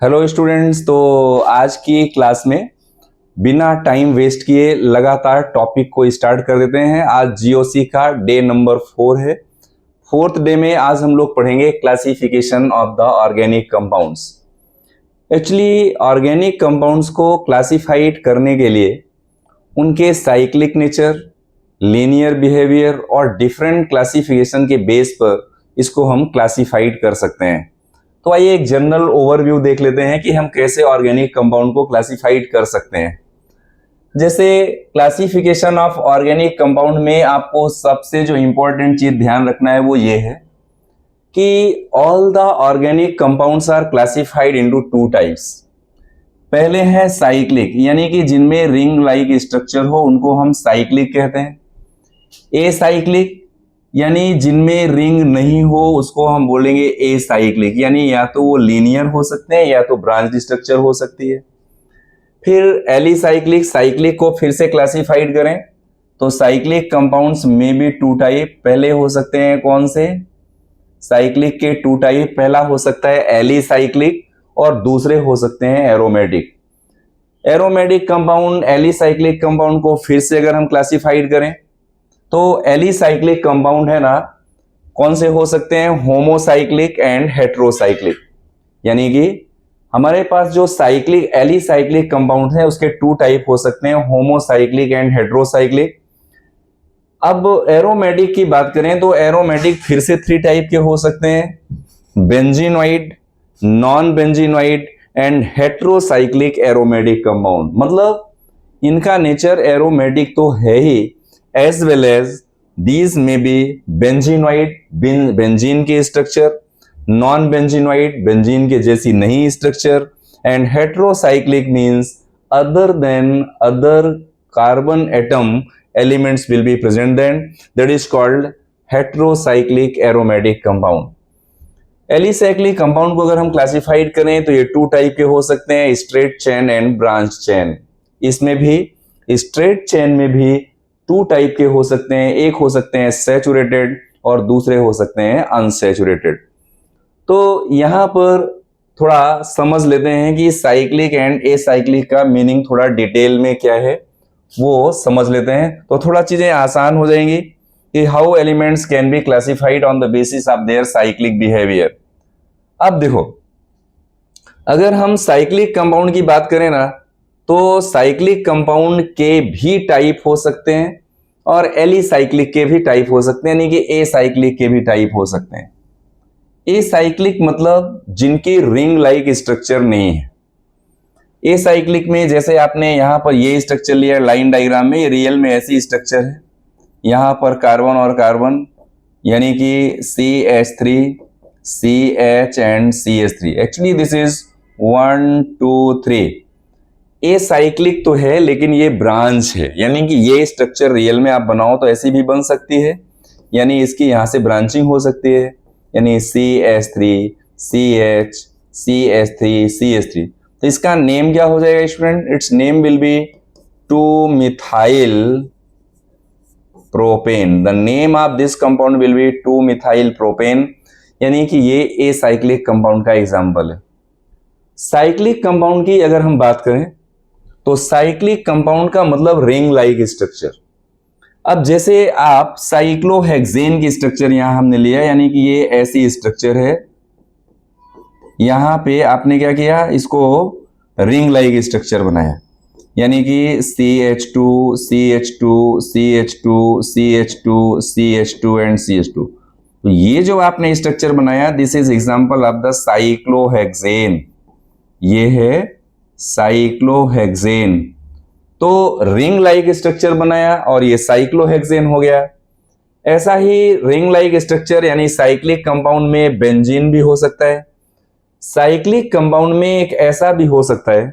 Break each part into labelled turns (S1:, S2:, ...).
S1: Hello students. तो आज की क्लास में बिना टाइम वेस्ट किए लगातार टॉपिक को स्टार्ट कर देते हैं। आज जीओसी का डे नंबर 4 है। फोर्थ डे में आज हम लोग पढ़ेंगे classification of the organic compounds. Actually organic compounds को क्लासिफाइड करने के लिए उनके साइक्लिक नेचर, लीनियर बिहेवियर और डिफरेंट क्लासिफिकेशन के बेस पर इसको हम क्लासिफाइड कर सकते हैं। तो आइए एक जनरल ओवरव्यू देख लेते हैं कि हम कैसे ऑर्गेनिक कंपाउंड को क्लासिफाइड कर सकते हैं। जैसे क्लासिफिकेशन ऑफ ऑर्गेनिक कंपाउंड में आपको सबसे जो इंपॉर्टेंट चीज ध्यान रखना है वो ये है कि all the organic compounds are classified into two types. पहले है साइक्लिक, यानी कि जिनमें रिंग लाइक स्ट्रक्चर हो उनको हम साइक्लिक कहते हैं। ए साइक्लिक यानी जिनमें रिंग नहीं हो उसको हम बोलेंगे ए साइक्लिक, यानी या तो वो लीनियर हो सकते हैं या तो ब्रांच स्ट्रक्चर हो सकती है। फिर एली साइक्लिक, साइक्लिक को फिर से क्लासिफाइड करें तो साइक्लिक कंपाउंड्स में भी टू टाइप पहले हो सकते हैं। कौन से? साइक्लिक के टू टाइप, पहला हो सकता है एली साइक्लिक और दूसरे हो सकते हैं aromatic. Aromatic compound, alicyclic compound को फिर से अगर हम क्लासिफाइड करें तो एलिसाइक्लिक कंपाउंड है ना, कौन से हो सकते हैं? Homocyclic and heterocyclic. यानी कि हमारे पास जो साइक्लिक एलिसाइक्लिक कंपाउंड है उसके टू टाइप हो सकते हैं, होमोसाइक्लिक एंड हेट्रोसाइक्लिक। अब एरोमेटिक की बात करें तो एरोमेटिक फिर से थ्री टाइप के हो सकते हैं, benzenoid, non benzenoid and heterocyclic aromatic compound. मतलब इनका नेचर एरोमेटिक तो है ही, as well as these may be benzenoid, benzene के स्ट्रक्चर, नॉन बेंजीनोइड, बेंजीन के जैसी नहीं structure, and heterocyclic means other then other carbon atom elements will be present, then that is called heterocyclic aromatic compound. Alicyclic compound को अगर हम classified करें तो ये टू टाइप के हो सकते हैं, straight chain and branch chain. इसमें भी स्ट्रेट चेन में भी टू टाइप के हो सकते हैं, एक हो सकते हैं सैचुरेटेड और दूसरे हो सकते हैं अनसैचुरेटेड। तो यहां पर थोड़ा समझ लेते हैं कि साइक्लिक एंड एसाइक्लिक का मीनिंग थोड़ा डिटेल में क्या है वो समझ लेते हैं, तो थोड़ा चीजें आसान हो जाएंगी कि how elements can be classified on the basis of their cyclic behaviour. अब देखो, अगर हम साइक्लिक कंपाउंड की बात करें ना तो साइक्लिक कंपाउंड के भी टाइप हो सकते हैं और एलिसाइक्लिक के भी टाइप हो सकते हैं, यानी कि ए साइक्लिक के भी टाइप हो सकते हैं। ए साइक्लिक मतलब जिनकी रिंग लाइक स्ट्रक्चर नहीं है। ए साइक्लिक में जैसे आपने यहां पर ये स्ट्रक्चर लिया लाइन डायग्राम में, ये रियल में ऐसी स्ट्रक्चर है। यहां पर कार्बन और कार्बन यानी कि CH3, CH and CH3। Actually this is 1 2 3। A cyclic तो है लेकिन ये ब्रांच है, यानी कि ये स्ट्रक्चर रियल में आप बनाओ तो ऐसी भी बन सकती है, यानी इसकी यहां से ब्रांचिंग हो सकती है, यानी CH3 CH CH3 CH3। तो इसका नेम क्या हो जाएगा student? It's name will be two methyl propane. The name of this compound will be two methyl propane, यानी कि ये ए साइक्लिक कंपाउंड का एग्जाम्पल है। साइक्लिक कंपाउंड की अगर हम बात करें तो साइक्लिक कंपाउंड का मतलब रिंग लाइक स्ट्रक्चर। अब जैसे आप साइक्लोहेक्सेन की स्ट्रक्चर यहां हमने लिया, यानी कि ये ऐसी स्ट्रक्चर है, यहां पे आपने क्या किया, इसको रिंग लाइक स्ट्रक्चर बनाया, यानी कि CH2 CH2 CH2 CH2 CH2 and CH2। तो ये जो आपने स्ट्रक्चर बनाया, this is example of the cyclohexane. ये है साइक्लोहेक्सेन। तो रिंग लाइक स्ट्रक्चर बनाया और ये साइक्लोहेक्सेन हो गया। ऐसा ही रिंग लाइक स्ट्रक्चर यानी साइक्लिक कंपाउंड में बेंजीन भी हो सकता है। साइक्लिक कंपाउंड में एक ऐसा भी हो सकता है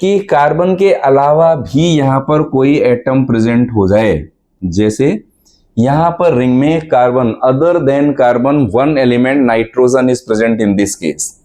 S1: कि कार्बन के अलावा भी यहां पर कोई एटम प्रेजेंट हो जाए, जैसे यहां पर रिंग में carbon, other than carbon one element nitrogen is present in this case.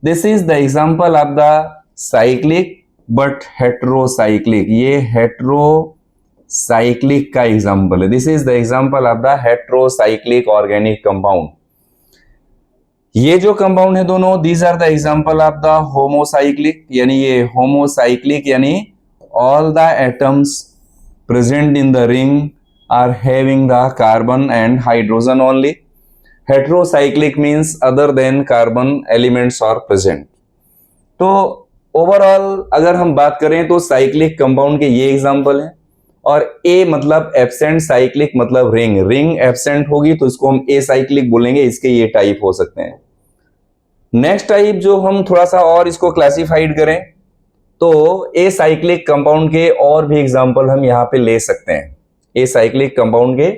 S1: This is the example of the cyclic but heterocyclic. ये हेट्रोसाइक्लिक का एग्जांपल है। This is the example of the heterocyclic organic compound. ये जो compound है दोनों, these are the example of the homocyclic, यानी ये homocyclic यानी all the atoms present in the ring are having the carbon and hydrogen only. Heterocyclic means other than carbon elements are present. तो overall अगर हम बात करें तो cyclic compound के ये एग्जांपल हैं. और ए मतलब एब्सेंट, साइक्लिक मतलब रिंग, रिंग एब्सेंट होगी तो इसको हम ए साइक्लिक बोलेंगे. इसके ये टाइप हो सकते हैं. नेक्स्ट टाइप जो हम थोड़ा सा और इसको क्लासिफाइड करें तो ए साइक्लिक कंपाउंड के और भी एग्जांपल हम यहां पे ले सकते हैं. ए साइक्लिक कंपाउंड के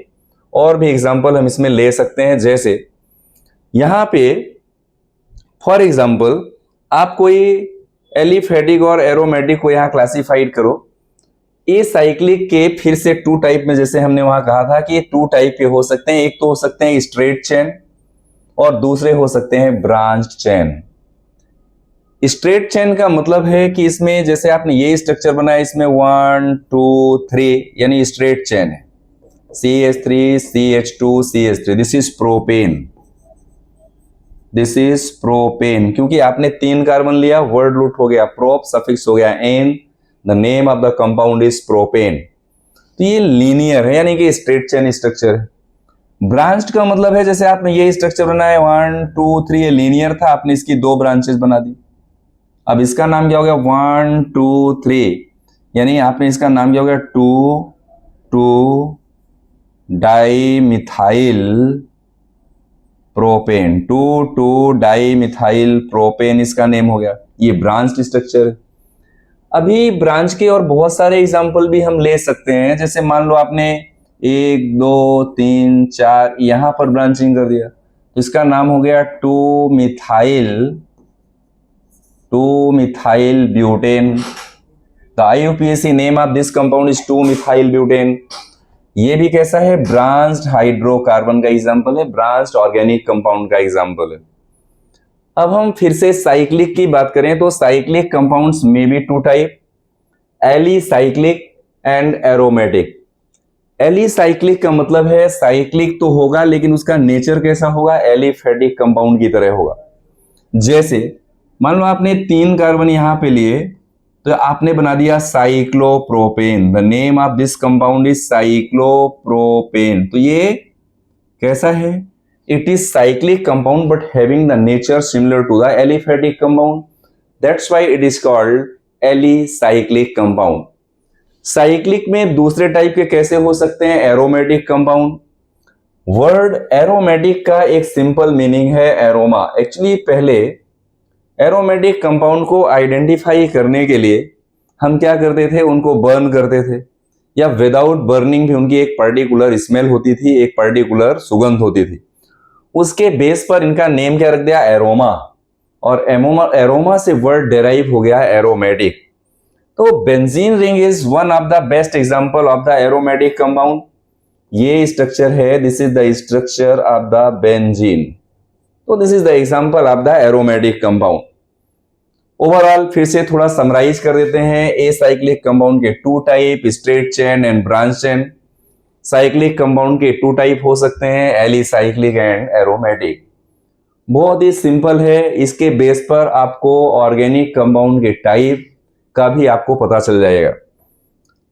S1: और भी एग्जांपल हम इसमें ले सकते हैं. जैसे यहां पे फॉर एग्जांपल आप कोई एलिफेटिक और एरोमेटिक को यहां क्लासिफाइड करो. ए साइक्लिक के फिर से टू टाइप में, जैसे हमने वहां कहा था कि टू टाइप के हो सकते हैं. एक तो हो सकते हैं स्ट्रेट चेन और दूसरे हो सकते हैं ब्रांच्ड चेन. स्ट्रेट चेन का मतलब है कि इसमें जैसे आपने ये स्ट्रक्चर बनाया, इसमें 1 2 3 यानी स्ट्रेट चेन है. CH3 CH2 CH3, this is propane. This is propane. क्योंकि आपने 3 कार्बन लिया, वर्ड रूट हो गया प्रोप, सफिक्स हो गया ane, the name of the compound is propane. तो ये लीनियर है यानी कि स्ट्रेट चेन स्ट्रक्चर है. ब्रांच्ड का मतलब है जैसे आपने ये स्ट्रक्चर बनाया 1 2 3, ये लीनियर था, आपने इसकी 2 ब्रांचेस बना दी. अब इसका नाम क्या हो गया 1 2 3, यानी आपने इसका नाम क्या हो गया 2 2 डाइमिथाइल प्रोपेन. 2 2 डाइमिथाइल प्रोपेन इसका नेम हो गया. ये ब्रांच्ड स्ट्रक्चर है. अभी ब्रांच के और बहुत सारे एग्जाम्पल भी हम ले सकते हैं. जैसे मान लो आपने 1 2 3 4 यहां पर ब्रांचिंग कर दिया तो इसका नाम हो गया 2 methyl butane. The IUPAC name of this compound is 2 methyl butane. ये भी कैसा है, ब्रांच्ड हाइड्रोकार्बन का एग्जाम्पल है, ब्रांच्ड ऑर्गेनिक कंपाउंड का एग्जाम्पल है. अब हम फिर से साइक्लिक की बात करें तो साइक्लिक कंपाउंड्स में be two type, alicyclic and aromatic. Alicyclic का मतलब है साइक्लिक तो होगा लेकिन उसका नेचर कैसा होगा, एलिफेटिक कंपाउंड की तरह होगा. जैसे मान लो आपने 3 कार्बन यहां पे लिए तो आपने बना दिया cyclopropane. The name of this compound is cyclopropane. तो ये कैसा है, it is cyclic compound but having the nature similar to the aliphatic compound. That's why it is called alicyclic compound. Cyclic में दूसरे टाइप के कैसे हो सकते हैं, एरोमेटिक कंपाउंड. वर्ड एरोमेटिक का एक सिंपल मीनिंग है एरोमा. एक्चुअली पहले एरोमेटिक कंपाउंड को आइडेंटिफाई करने के लिए हम क्या करते थे, उनको बर्न करते थे, या विदाउट बर्निंग भी उनकी एक पर्टिकुलर स्मेल होती थी, एक पर्टिकुलर सुगंध होती थी. उसके बेस पर इनका नेम क्या रख दिया, एरोमा. और एरोमा से वर्ड डेराइव हो गया एरोमेटिक. तो benzene ring is one of the best example of the aromatic compound. ये स्ट्रक्चर है, this is the structure of the benzene. तो this is the example of the aromatic compound. Overall फिर से थोड़ा summarise कर देते हैं. ए साइक्लिक कंपाउंड के 2 type, straight chain and branch chain. Cyclic compound के 2 टाइप हो सकते हैं, एलिसाइक्लिक एंड एरोमेटिक. बहुत ही सिंपल है. इसके बेस पर आपको ऑर्गेनिक कंपाउंड के टाइप का भी आपको पता चल जाएगा.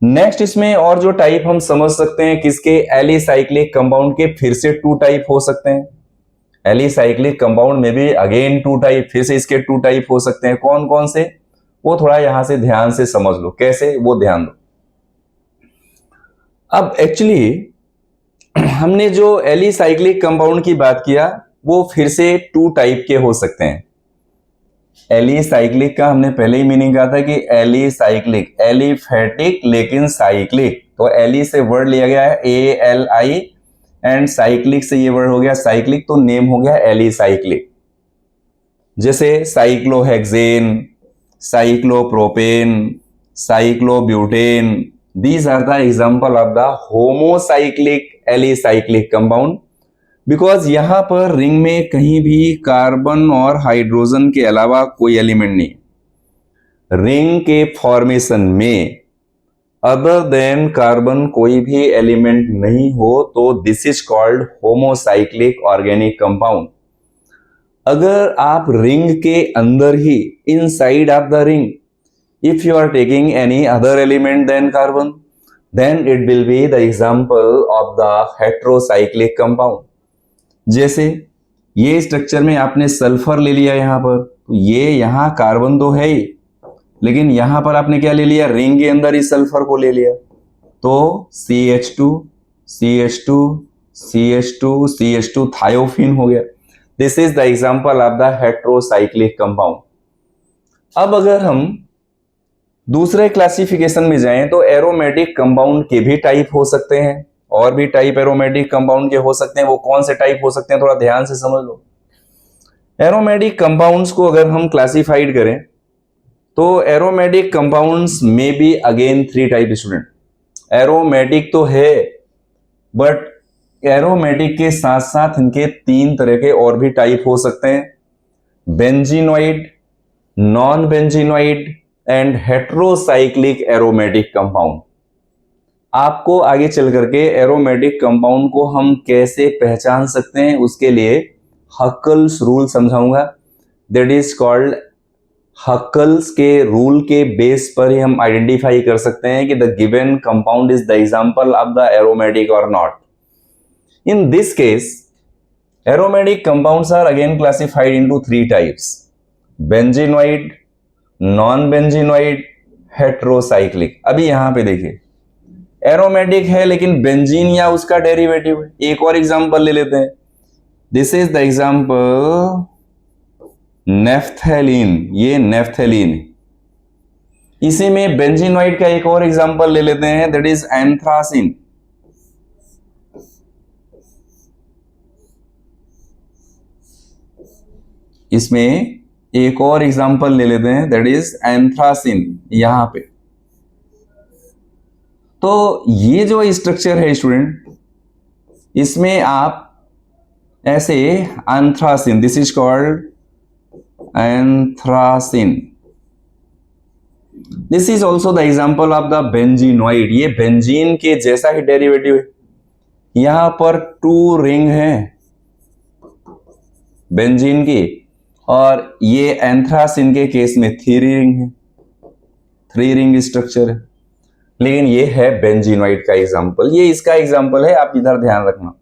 S1: नेक्स्ट इसमें और जो टाइप हम समझ सकते हैं किसके, एलिसाइक्लिक कंपाउंड के फिर से 2 टाइप हो सकते हैं. एलिसाइक्लिक कंपाउंड में भी अगेन 2 टाइप, फिर से इसके 2 टाइप हो सकते हैं. कौन कौन से, वो थोड़ा यहां से ध्यान से समझ लो. कैसे, वो ध्यान दो. अब एक्चुअली हमने जो एलिसाइक्लिक कंपाउंड की बात किया वो फिर से 2 टाइप के हो सकते हैं. एलिसाइक्लिक का हमने पहले ही मीनिंग कहा था कि एलिसाइक्लिक, एलिफेटिक लेकिन साइक्लिक. तो एली से वर्ड लिया गया है ALI एंड साइक्लिक से ये वर्ड हो गया साइक्लिक, तो नेम हो गया एलिसाइक्लिक. जैसे cyclohexane, cyclopropane, cyclobutane, these are the example of the homocyclic alicyclic compound. Because यहां पर रिंग में कहीं भी कार्बन और हाइड्रोजन के अलावा कोई एलिमेंट नहीं. रिंग के फॉर्मेशन में अदर देन कार्बन कोई भी एलिमेंट नहीं हो तो this is called homocyclic organic compound. अगर आप रिंग के अंदर ही, inside of the ring, if you are taking any other element than carbon, then it will be the example of the heterocyclic compound. जैसे ये स्ट्रक्चर में आपने sulphur ले लिया यहां पर, तो ये यहां कार्बन तो है ही, लेकिन यहां पर आपने क्या ले लिया, रिंग के अंदर ही सल्फर को ले लिया, तो CH2 CH2 CH2 CH2 thiophene हो गया. This is the example of the heterocyclic compound. अब अगर हम दूसरे क्लासिफिकेशन में जाएं तो एरोमेटिक कंपाउंड के भी टाइप हो सकते हैं, और भी टाइप एरोमेटिक कंपाउंड के हो सकते हैं. वो कौन से टाइप हो सकते हैं थोड़ा ध्यान से समझ लो. एरोमेटिक कंपाउंड्स को अगर हम क्लासिफाइड करें तो एरोमेटिक कंपाउंड्स में be again 3 type. Student, aromatic तो है, बट एरोमेटिक के साथ साथ इनके 3 तरह के और भी टाइप हो सकते हैं. Benzenoid, non benzenoid and heterocyclic aromatic compound. आपको आगे चल करके एरोमेटिक कंपाउंड को हम कैसे पहचान सकते हैं उसके लिए हक्कल्स रूल समझाऊंगा. दैट इज कॉल्ड, हक्कल्स के रूल के बेस पर ही हम आइडेंटिफाई कर सकते हैं कि the given compound is the example of the aromatic और not. In this case aromatic compounds are again classified into 3 types: benzenoid, non benzenoid, heterocyclic. अभी यहां पे देखिए एरोमेटिक है लेकिन बेंजीन या उसका डेरिवेटिव है. एक और एग्जांपल ले लेते हैं. This is the example naphthalene. ये नेफ्थेलीन. इसी में बेंजीनोइड का एक और एग्जांपल ले लेते हैं, दैट इज एंथ्रासिन. इसमें एक और एग्जांपल ले लेते हैं, दैट इज एंथ्रासिन. यहां पे तो ये जो स्ट्रक्चर है स्टूडेंट, इसमें आप ऐसे anthracene, this is called anthracene. This is also the example of the benzenoid. ये बेंजीन के जैसा ही डेरिवेटिव है. यहां पर 2 रिंग है बेंजीन की, और ये एंथ्रासिन के केस में 3 रिंग है, 3 रिंग स्ट्रक्चर है. लेकिन ये है बेंजीनोइड का एग्जांपल, ये इसका एग्जांपल है, आप इधर ध्यान रखना.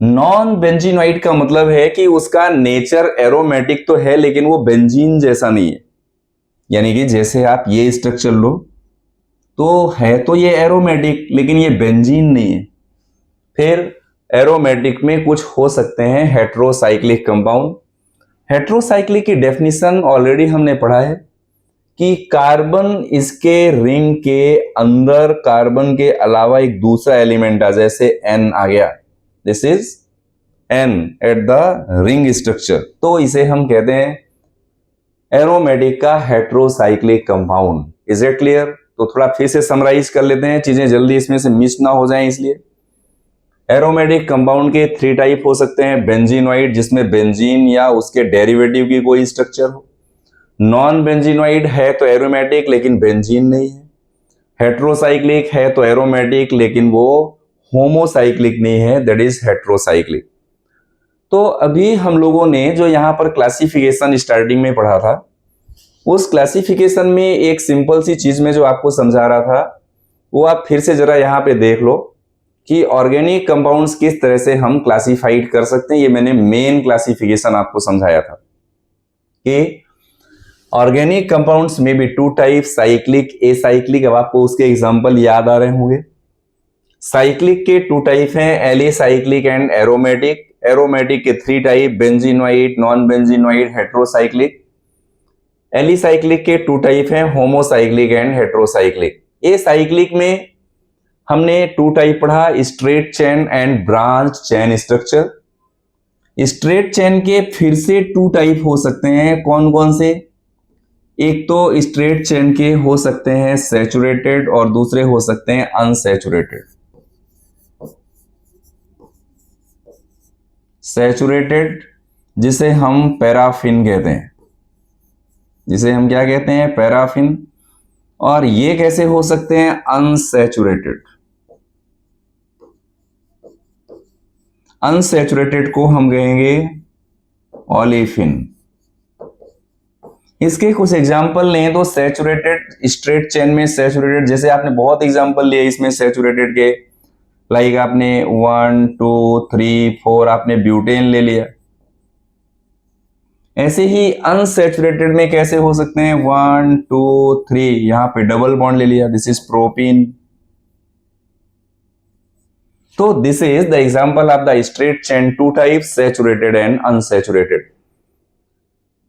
S1: नॉन बेंजीनोइड का मतलब है कि उसका नेचर एरोमेटिक तो है लेकिन वो बेंजीन जैसा नहीं है. यानी कि जैसे आप ये स्ट्रक्चर लो तो है तो ये एरोमेटिक लेकिन ये बेंजीन नहीं है. फिर एरोमेटिक में कुछ हो सकते हैं हेटेरोसाइक्लिक कंपाउंड. हेटेरोसाइक्लिक की डेफिनेशन ऑलरेडी हमने पढ़ा है कि कार्बन इसके रिंग के अंदर कार्बन के अलावा एक दूसरा एलिमेंट आ, जैसे N आ गया, this is N at the ring structure, तो इसे हम कहते हैं एरोमेटिक का heterocyclic compound. Is it clear? तो थोड़ा फिर से समराइज कर लेते हैं, चीजें जल्दी इसमें से मिस ना हो जाएं. इसलिए एरोमेटिक कंपाउंड के 3 टाइप हो सकते हैं. बेंजीनोइड, जिसमें बेंजीन या उसके डेरिवेटिव की कोई स्ट्रक्चर हो. नॉन बेंजीनोइड है तो एरोमेटिक लेकिन बेंजीन नहीं है. हेटेरोसाइक्लिक है तो एरोमेटिक लेकिन वो होमोसाइक्लिक नहीं है, दैट इज हेटेरोसाइक्लिक. तो अभी हम लोगों ने जो यहां पर क्लासिफिकेशन स्टार्टिंग में पढ़ा था, उस क्लासिफिकेशन में एक सिंपल सी चीज में जो आपको समझा रहा था वो आप फिर से जरा यहां पे देख लो कि ऑर्गेनिक कंपाउंड्स किस तरह से हम क्लासिफाइड कर सकते हैं. ये मैंने मेन क्लासिफिकेशन आपको समझाया था कि ऑर्गेनिक कंपाउंड्स में भी 2 टाइप, साइक्लिक, एसाइक्लिक. अब आपको उसके एग्जांपल याद आ रहे होंगे. साइक्लिक के 2 टाइप हैं, एलिसाइक्लिक एंड एरोमेटिक. एरोमेटिक के 3 type, benzenoid, non benzenoid, heterocyclic. Alicyclic के 2 टाइप हैं, होमोसाइक्लिक एंड हेटेरोसाइक्लिक. एसाइक्लिक में हमने 2 टाइप पढ़ा, straight chain and branch chain structure. Straight chain के फिर से 2 टाइप हो सकते हैं. कौन कौन से? एक तो स्ट्रेट चेन के हो सकते हैं सैचुरेटेड और दूसरे हो सकते हैं अनसैचुरेटेड. सैचुरेटेड जिसे हम पैराफिन कहते हैं, जिसे हम क्या कहते हैं? पैराफिन. और ये कैसे हो सकते हैं? अनसैचुरेटेड. अनसैचुरेटेड को हम कहेंगे ओलेफिन। इसके कुछ एग्जाम्पल लें तो सैचुरेटेड स्ट्रेट चेन में सैचुरेटेड, जैसे आपने बहुत एग्जाम्पल लिए इसमें सैचुरेटेड के, लाइक आपने 1 2 3 4 आपने ब्यूटेन ले लिया। ऐसे ही अनसैचुरेटेड में कैसे हो सकते हैं, 1 2 3 यहां पे डबल बॉन्ड ले लिया, दिस इज प्रोपीन। तो this is the example of the straight chain, two types, saturated and unsaturated.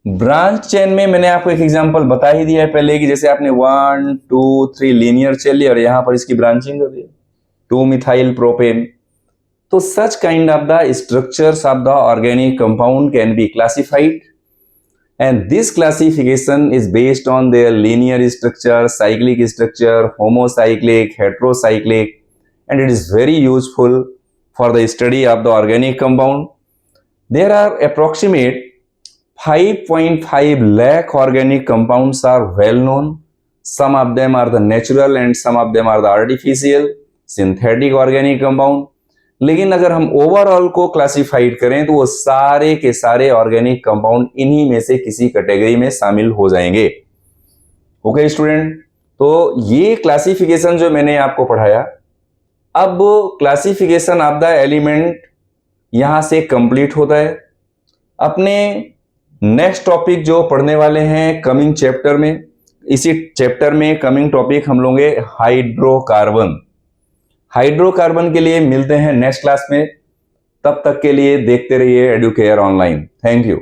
S1: Branch chain में मैंने आपको एक एग्जांपल बता ही दिया है पहले कि जैसे आपने 1 2 3 लीनियर चेन लिया और यहां पर इसकी ब्रांचिंग कर दी 2 मिथाइल प्रोपेन। तो such kind of the structures of the organic compound can be classified and this classification is based on their linear structure, cyclic structure, homocyclic, heterocyclic, and it is very useful for the study of the organic compound. There are approximate 5.5 lakh organic compounds are well known. Some of them are the natural and some of them are the artificial, synthetic organic compound. लेकिन अगर हम overall को classified करें तो वो सारे के सारे ऑर्गेनिक कंपाउंड इन्हीं में से किसी कैटेगरी में शामिल हो जाएंगे। ओके स्टूडेंट, तो ये क्लासिफिकेशन जो मैंने आपको पढ़ाया, अब क्लासिफिकेशन ऑफ द एलिमेंट यहां से कंप्लीट होता है। अपने नेक्स्ट टॉपिक जो पढ़ने वाले हैं कमिंग चैप्टर में, इसी चैप्टर में कमिंग टॉपिक हम लोगे हाइड्रोकार्बन। हाइड्रोकार्बन के लिए मिलते हैं नेक्स्ट क्लास में, तब तक के लिए देखते रहिए एडुकेयर ऑनलाइन। Thank you.